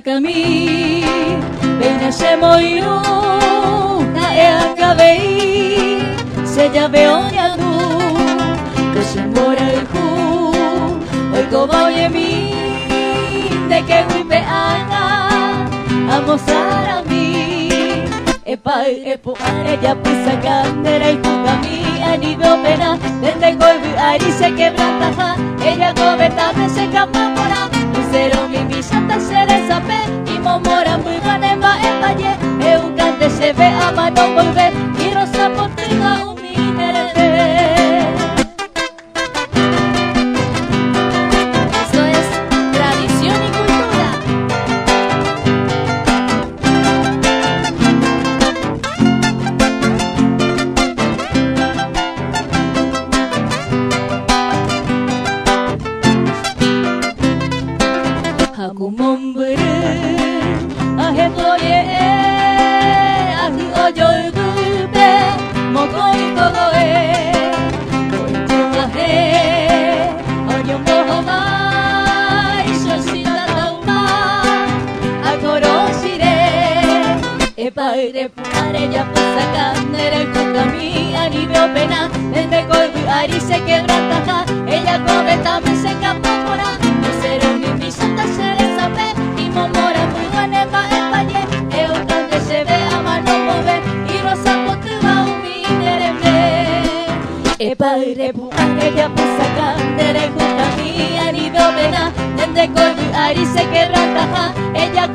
kami Pinasyamoyo na eakabei Sejabeo nyadu Kusimboraiku Hoy kobaoyemi De que wipeana Amosar a mí Epai epo ella pisa candera y tu kami Anibio pena Desde koibu ari se quebranta Ella gobeta me se capamora Cero mi visata se desape Y momora muy banemba empaye Eucante se ve a mano volver Y rosa potriga un minerete Esto es tradición y cultura Aku memberi ahetoye aku ojoy gube mokoi kogoe koitogahe ojo mohomai shosita tauma akoroshire epaire pare ya pasakandere kokami anibio pena desde koibu ari se quebranta ella cometa me se capamora cero mi visata se desape y momora muy banemba empaye eucante se ve a mano mover y rosa potuba un minerembe epaire ella pasa candere kukami anibio pena desde koibu ari se quebranta ella